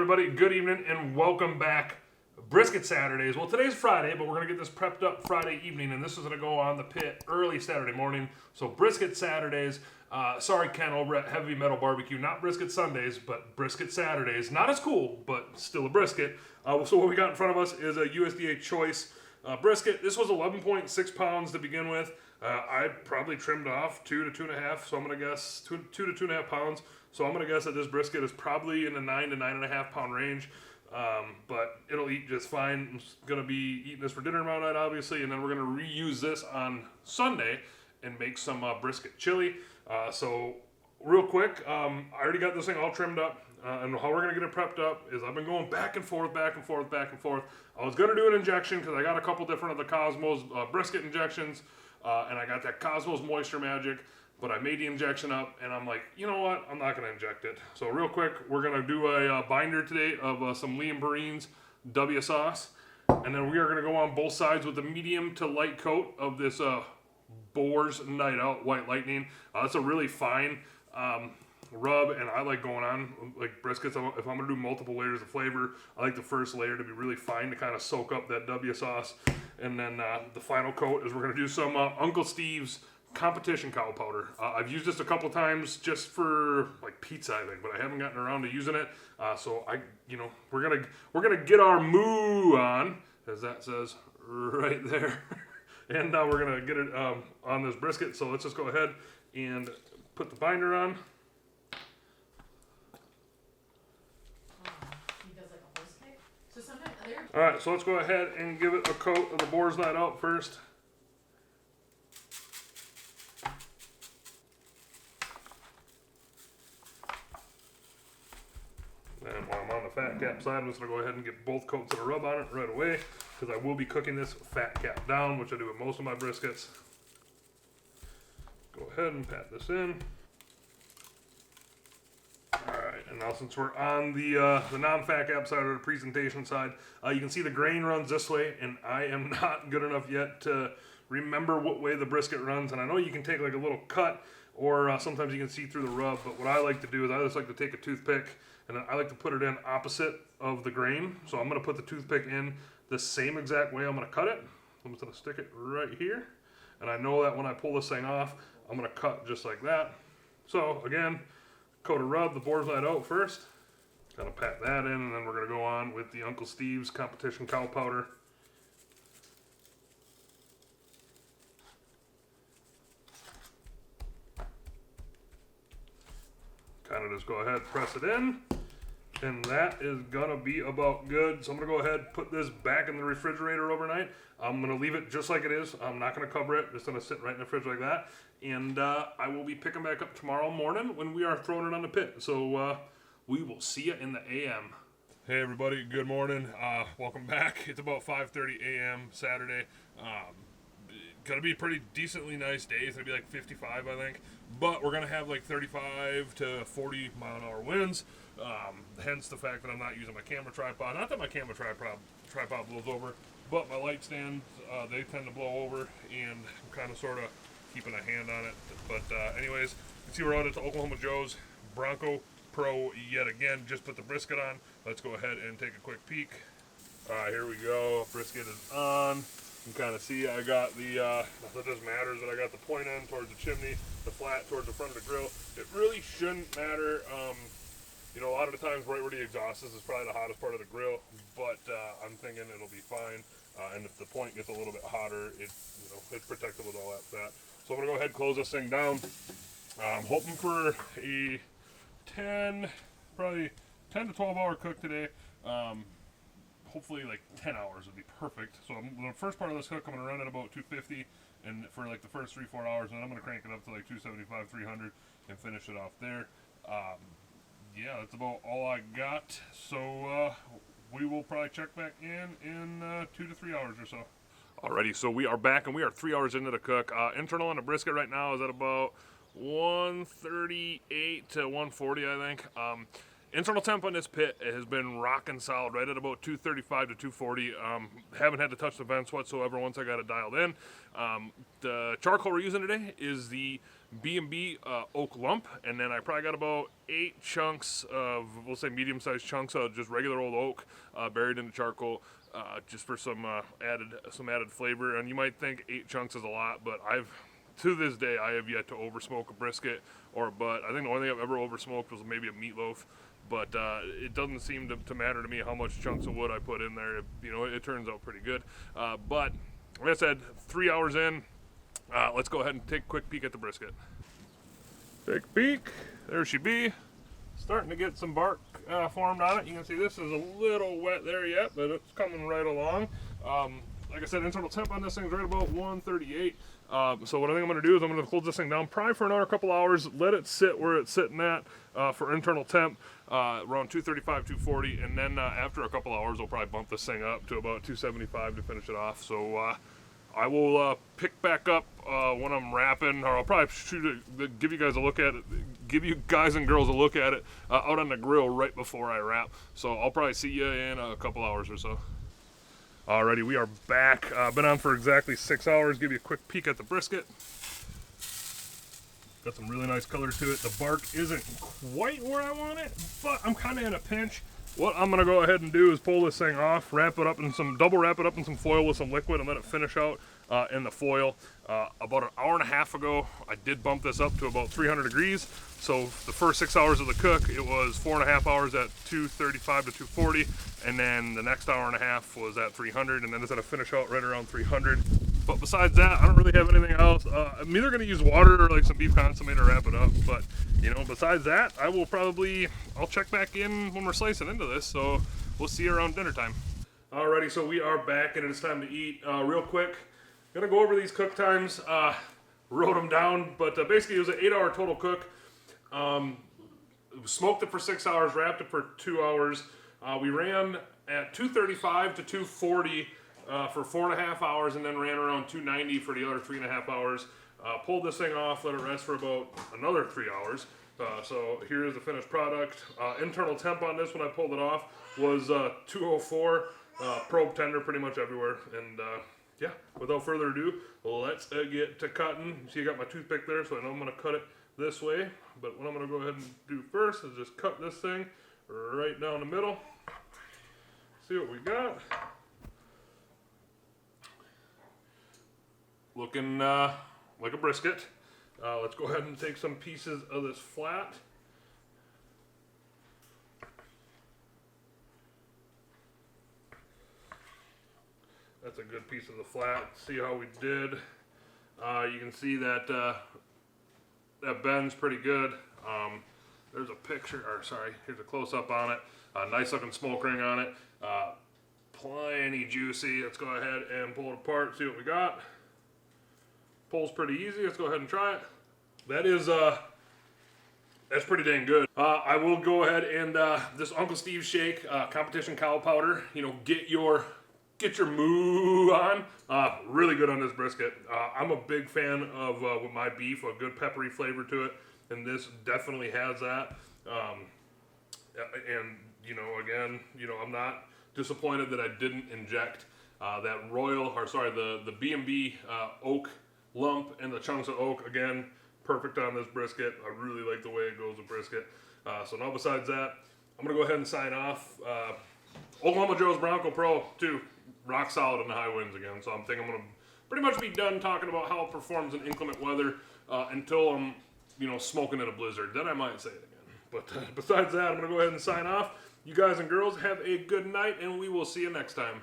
everybody, good evening and welcome back. Brisket Saturdays. Well, today's Friday, but we're going to get this prepped up Friday evening, and this is going to go on the pit early Saturday morning. So Brisket Saturdays. Sorry, Ken, over at Heavy Metal Barbecue. Not Brisket Sundays, but Brisket Saturdays. Not as cool, but still a brisket. So what we got in front of us is a USDA Choice brisket. This was 11.6 pounds to begin with. I probably trimmed off 2 to 2.5, so I'm going to guess 2 to 2.5 pounds. So I'm going to guess that this brisket is probably in the 9 to 9.5 pound range. But it'll eat just fine. I'm going to be eating this for dinner tomorrow night, obviously, and then we're going to reuse this on Sunday and make some brisket chili. So real quick, I already got this thing all trimmed up, and how we're going to get it prepped up is I've been going back and forth. I was going to do an injection because I got a couple different of the Cosmos brisket injections, and I got that Cosmos Moisture Magic. But I made the injection up, and I'm like, you know what? I'm not going to inject it. So real quick, we're going to do a binder today of some Liam Perrine's W sauce. And then we are going to go on both sides with a medium to light coat of this Boar's Night Out White Lightning. It's a really fine rub, and I like going on like briskets. If I'm going to do multiple layers of flavor, I like the first layer to be really fine to kind of soak up that W sauce. And then the final coat is we're going to do some Uncle Steve's competition cow powder. I've used this a couple times just for like pizza, I think, but I haven't gotten around to using it. So we're gonna get our moo on, as that says right there, and now we're gonna get it on this brisket. So let's just go ahead and put the binder on. All right, so let's go ahead and give it a coat of the Boar's Night Out first. And while I'm on the fat cap side, I'm just going to go ahead and get both coats of the rub on it right away, because I will be cooking this fat cap down, which I do with most of my briskets. Go ahead and pat this in. Alright, and now since we're on the non-fat cap side or the presentation side, you can see the grain runs this way, and I am not good enough yet to remember what way the brisket runs. And I know you can take like a little cut, or sometimes you can see through the rub, but what I like to do is I just like to take a toothpick, and I like to put it in opposite of the grain. So I'm going to put the toothpick in the same exact way I'm going to cut it. I'm just going to stick it right here. And I know that when I pull this thing off, I'm going to cut just like that. So again, coat of rub, the Boar's Night Out first. Kind of pat that in, and then we're going to go on with the Uncle Steve's competition cow powder. Kind of just go ahead, press it in, and that is gonna be about good. So I'm gonna go ahead, put this back in the refrigerator overnight. I'm gonna leave it just like it is. I'm not gonna cover it, just gonna sit right in the fridge like that. And I will be picking back up tomorrow morning when we are throwing it on the pit. So we will see you in the AM. Hey everybody, good morning. Welcome back. It's about 5:30 a.m. Saturday. Gonna be a pretty decently nice day. It's gonna be like 55, I think. But we're gonna have like 35 to 40 mile an hour winds. Hence the fact that I'm not using my camera tripod. Not that my camera tripod blows over, but my light stands, they tend to blow over, and I'm kind of sort of keeping a hand on it. But anyways, you can see we're out at the Oklahoma Joe's Bronco Pro yet again. Just put the brisket on. Let's go ahead and take a quick peek. All right, here we go. Brisket is on. You can kind of see I got the, not that this matters, that I got the point end towards the chimney, the flat towards the front of the grill. It really shouldn't matter. A lot of the times right where the exhaust is probably the hottest part of the grill, but I'm thinking it'll be fine. And if the point gets a little bit hotter, it's protected with all that fat. So I'm going to go ahead and close this thing down. I'm hoping for a probably 10 to 12 hour cook today. Hopefully like 10 hours would be perfect. So the first part of this cook, I'm going to run at about 250 and for like the first 3-4 hours, and then I'm going to crank it up to like 275, 300 and finish it off there. Yeah, that's about all I got. So we will probably check back in 2 to 3 hours or so. Alrighty, so we are back and we are 3 hours into the cook. Internal on the brisket right now is at about 138 to 140, I think. Internal temp on this pit has been rocking solid right at about 235 to 240. Haven't had to touch the vents whatsoever once I got it dialed in. The charcoal we're using today is the B&B oak lump, and then I probably got about 8 chunks of, we'll say medium-sized chunks of just regular old oak buried in the charcoal, just for some added flavor. And you might think 8 chunks is a lot, but to this day I have yet to over smoke a brisket or a butt. I think the only thing I've ever over smoked was maybe a meatloaf, but it doesn't seem to matter to me how much chunks of wood I put in there. It turns out pretty good. But like I said, 3 hours in. Let's go ahead and take a quick peek at the brisket. Take a peek. There she be. Starting to get some bark formed on it. You can see this is a little wet there yet, but it's coming right along. Like I said, internal temp on this thing is right about 138. So what I think I'm going to do is I'm going to close this thing down probably for another couple hours, let it sit where it's sitting at for internal temp, around 235, 240, and then after a couple hours I'll probably bump this thing up to about 275 to finish it off. So I will pick back up when I'm wrapping, or I'll probably give you guys and girls a look at it out on the grill right before I wrap. So I'll probably see you in a couple hours or so. Alrighty, we are back. Been on for exactly 6 hours. Give you a quick peek at the brisket. Got some really nice color to it. The bark isn't quite where I want it, but I'm kind of in a pinch. What I'm gonna go ahead and do is pull this thing off, double wrap it up in some foil with some liquid, and let it finish out in the foil. About an hour and a half ago, I did bump this up to about 300 degrees. So the first 6 hours of the cook, it was 4.5 hours at 235 to 240, and then the next hour and a half was at 300, and then it's gonna finish out right around 300. But besides that, I don't really have anything else. I'm either gonna use water or like some beef consommé to wrap it up. But besides that, I'll check back in when we're slicing into this. So we'll see you around dinner time. Alrighty, so we are back and it's time to eat. Real quick, gonna go over these cook times. Wrote them down, but basically it was an 8-hour total cook. Smoked it for 6 hours, wrapped it for 2 hours. We ran at 235 to 240 for 4.5 hours, and then ran around 290 for the other 3.5 hours. Pulled this thing off, let it rest for about another 3 hours. So here is the finished product. Internal temp on this when I pulled it off was 204. Probe tender pretty much everywhere. And yeah, without further ado, let's get to cutting. See, I got my toothpick there, so I know I'm going to cut it this way. But what I'm going to go ahead and do first is just cut this thing right down the middle. See what we got. Looking like a brisket. Let's go ahead and take some pieces of this flat. That's a good piece of the flat. See how we did. You can see that that bends pretty good. There's a picture, here's a close-up on it. Nice looking smoke ring on it. Plenty juicy. Let's go ahead and pull it apart, see what we got. Pulls pretty easy. Let's go ahead and try it. That's pretty dang good. I will go ahead and this Uncle Steve's Shake competition cow powder. Get your moo on. Really good on this brisket. I'm a big fan of with my beef, a good peppery flavor to it, and this definitely has that. And again, I'm not disappointed that I didn't inject that the B&B oak lump and the chunks of oak. Again, perfect on this brisket. I really like the way it goes with brisket. So now besides that, I'm gonna go ahead and sign off. Oklahoma Joe's Bronco Pro too, rock solid in the high winds again. So I'm thinking I'm gonna pretty much be done talking about how it performs in inclement weather until I'm smoking in a blizzard. Then I might say it again. But besides that, I'm gonna go ahead and sign off. You guys and girls have a good night, and we will see you next time.